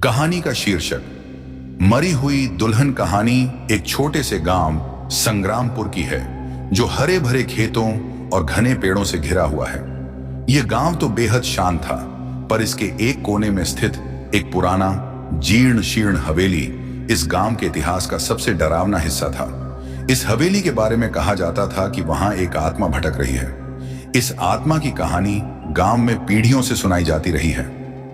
कहानी का शीर्षक मरी हुई दुल्हन। कहानी एक छोटे से गांव संग्रामपुर की है जो हरे भरे खेतों और घने पेड़ों से घिरा हुआ है। यह गांव तो बेहद शांत था, पर इसके एक कोने में स्थित एक पुराना जीर्ण शीर्ण हवेली इस गांव के इतिहास का सबसे डरावना हिस्सा था। इस हवेली के बारे में कहा जाता था कि वहां एक आत्मा भटक रही है। इस आत्मा की कहानी गांव में पीढ़ियों से सुनाई जाती रही है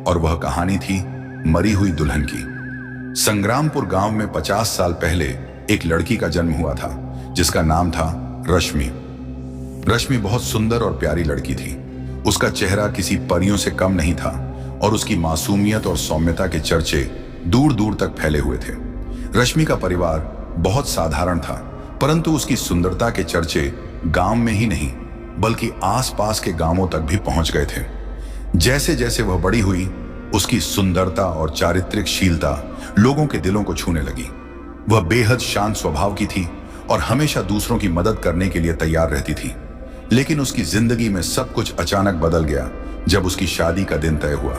और वह कहानी थी मरी हुई दुल्हन की। संग्रामपुर गांव में 50 साल पहले एक लड़की का जन्म हुआ था जिसका नाम था रश्मि। रश्मि बहुत सुंदर और प्यारी लड़की थी। उसका चेहरा किसी परियों से कम नहीं था और उसकी मासूमियत और सौम्यता के चर्चे दूर दूर तक फैले हुए थे। रश्मि का परिवार बहुत साधारण था, परंतु उसकी सुंदरता के चर्चे गांव में ही नहीं बल्कि आसपास के गांवों तक भी पहुंच गए थे। जैसे जैसे वह बड़ी हुई, उसकी सुंदरता और चारित्रिक शीलता लोगों के दिलों को छूने लगी। वह बेहद शांत स्वभाव की थी और हमेशा दूसरों की मदद करने के लिए तैयार रहती थी। लेकिन उसकी जिंदगी में सब कुछ अचानक बदल गया जब उसकी शादी का दिन तय हुआ।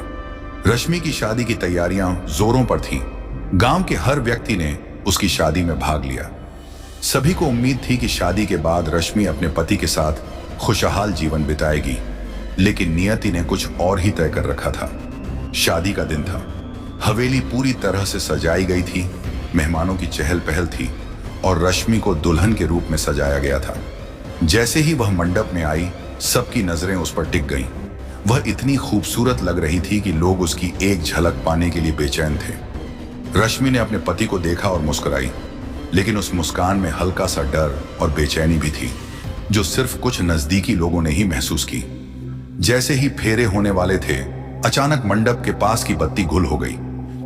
रश्मि की शादी की तैयारियां जोरों पर थीं। गांव के हर व्यक्ति ने उसकी शादी में भाग लिया। सभी को उम्मीद थी कि शादी के बाद रश्मि अपने पति के साथ खुशहाल जीवन बिताएगी, लेकिन नियति ने कुछ और ही तय कर रखा था। शादी का दिन था। हवेली पूरी तरह से सजाई गई थी, मेहमानों की चहल पहल थी और रश्मि को दुल्हन के रूप में सजाया गया था। जैसे ही वह मंडप में आई, सबकी नजरें उस पर टिक गईं। वह इतनी खूबसूरत लग रही थी कि लोग उसकी एक झलक पाने के लिए बेचैन थे। रश्मि ने अपने पति को देखा और मुस्कुराई, लेकिन उस मुस्कान में हल्का सा डर और बेचैनी भी थी जो सिर्फ कुछ नजदीकी लोगों ने ही महसूस की। जैसे ही फेरे होने वाले थे, अचानक मंडप के पास की बत्ती गुल हो गई।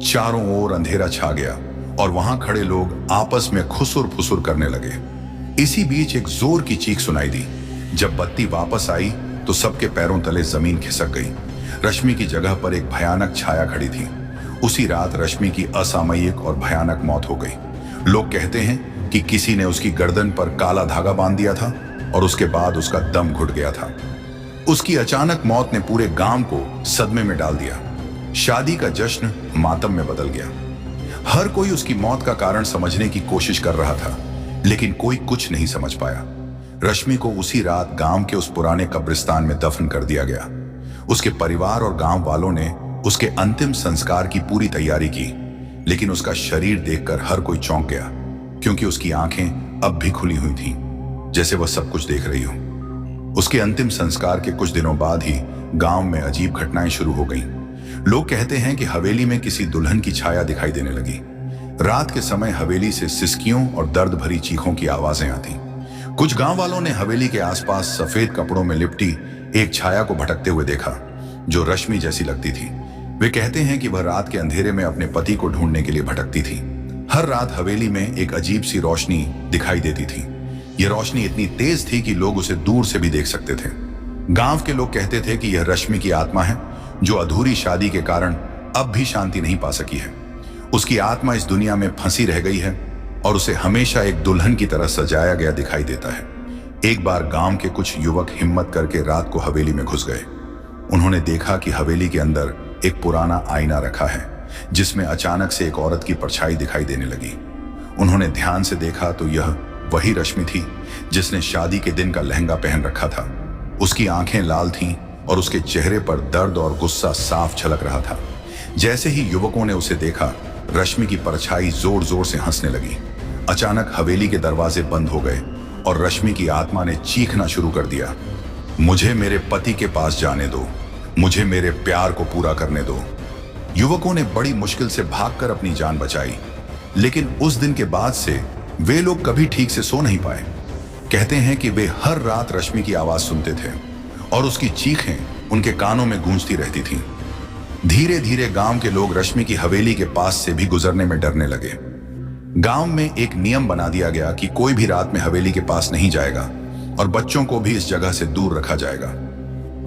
चारों ओर अंधेरा छा गया और वहां खड़े लोग आपस में खुसुर फुसुर करने लगे। इसी बीच एक जोर की चीख सुनाई दी। जब बत्ती वापस आई तो सबके पैरों तले जमीन खिसक गई। रश्मि की जगह पर एक भयानक छाया खड़ी थी। उसी रात रश्मि की असामयिक और भयानक मौत हो गई। लोग कहते हैं कि किसी ने उसकी गर्दन पर काला धागा बांध दिया था और उसके बाद उसका दम घुट गया था। उसकी अचानक मौत ने पूरे गांव को सदमे में डाल दिया। शादी का जश्न मातम में बदल गया। हर कोई उसकी मौत का कारण समझने की कोशिश कर रहा था, लेकिन कोई कुछ नहीं समझ पाया। रश्मि को उसी रात गांव के उस पुराने कब्रिस्तान में दफन कर दिया गया। उसके परिवार और गांव वालों ने उसके अंतिम संस्कार की पूरी तैयारी की, लेकिन उसका शरीर देखकर हर कोई चौंक गया, क्योंकि उसकी आंखें अब भी खुली हुई थीं, जैसे वह सब कुछ देख रही हो। उसके अंतिम संस्कार के कुछ दिनों बाद ही गांव में अजीब घटनाएं शुरू हो गईं। लोग कहते हैं कि हवेली में किसी दुल्हन की छाया दिखाई देने लगी। रात के समय हवेली से सिसकियों और दर्द भरी चीखों की आवाजें आती। कुछ गांव वालों ने हवेली के आसपास सफेद कपड़ों में लिपटी एक छाया को भटकते हुए देखा, जो रश्मि जैसी लगती थी। वे कहते हैं कि वह रात के अंधेरे में अपने पति को ढूंढने के लिए भटकती थी। हर रात हवेली में एक अजीब सी रोशनी दिखाई देती थी। यह रोशनी इतनी तेज थी कि लोग उसे दूर से भी देख सकते थे। गांव के लोग कहते थे कि यह रश्मि की आत्मा है, जो अधूरी शादी के कारण अब भी शांति नहीं पा सकी है। उसकी आत्मा इस दुनिया में फंसी रह गई है और उसे हमेशा एक दुल्हन की तरह सजाया गया दिखाई देता है। एक बार गांव के कुछ युवक हिम्मत करके रात को हवेली में घुस गए। उन्होंने देखा कि हवेली के अंदर एक पुराना आईना रखा है, जिसमें अचानक से एक औरत की परछाई दिखाई देने लगी। उन्होंने ध्यान से देखा तो यह वही रश्मि थी जिसने शादी के दिन का लहंगा पहन रखा था। उसकी आंखें लाल थीं और उसके चेहरे पर दर्द और गुस्सा साफ झलक रहा था। जैसे ही युवकों ने उसे देखा, रश्मि की परछाई जोर जोर से हंसने लगी। अचानक हवेली के दरवाजे बंद हो गए और रश्मि की आत्मा ने चीखना शुरू कर दिया, मुझे मेरे पति के पास जाने दो, मुझे मेरे प्यार को पूरा करने दो। युवकों ने बड़ी मुश्किल से भागकर अपनी जान बचाई, लेकिन उस दिन के बाद से वे लोग कभी ठीक से सो नहीं पाए। कहते हैं कि वे हर रात रश्मि की आवाज सुनते थे और उसकी चीखें उनके कानों में गूंजती रहती थीं। धीरे धीरे गांव के लोग रश्मि की हवेली के पास से भी गुजरने में डरने लगे। गांव में एक नियम बना दिया गया कि कोई भी रात में हवेली के पास नहीं जाएगा और बच्चों को भी इस जगह से दूर रखा जाएगा।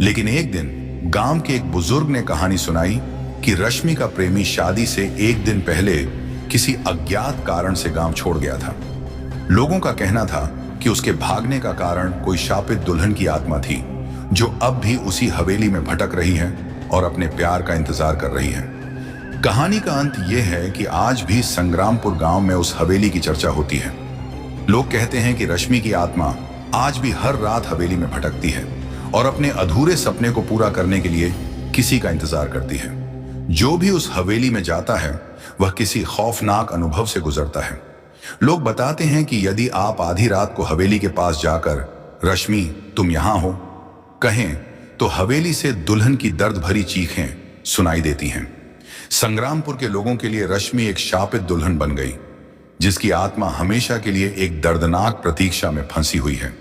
लेकिन एक दिन गांव के एक बुजुर्ग ने कहानी सुनाई कि रश्मि का प्रेमी शादी से एक दिन पहले किसी अज्ञात कारण से गांव छोड़ गया था। लोगों का कहना था कि उसके भागने का कारण कोई शापित दुल्हन की आत्मा थी, जो अब भी उसी हवेली में भटक रही है और अपने प्यार का इंतजार कर रही है। कहानी का अंत यह है कि आज भी संग्रामपुर गांव में उस हवेली की चर्चा होती है। लोग कहते हैं कि रश्मि की आत्मा आज भी हर रात हवेली में भटकती है और अपने अधूरे सपने को पूरा करने के लिए किसी का इंतजार करती है। जो भी उस हवेली में जाता है वह किसी खौफनाक अनुभव से गुजरता है। लोग बताते हैं कि यदि आप आधी रात को हवेली के पास जाकर रश्मि तुम यहां हो कहें तो हवेली से दुल्हन की दर्द भरी चीखें सुनाई देती हैं। संग्रामपुर के लोगों के लिए रश्मि एक शापित दुल्हन बन गई, जिसकी आत्मा हमेशा के लिए एक दर्दनाक प्रतीक्षा में फंसी हुई है।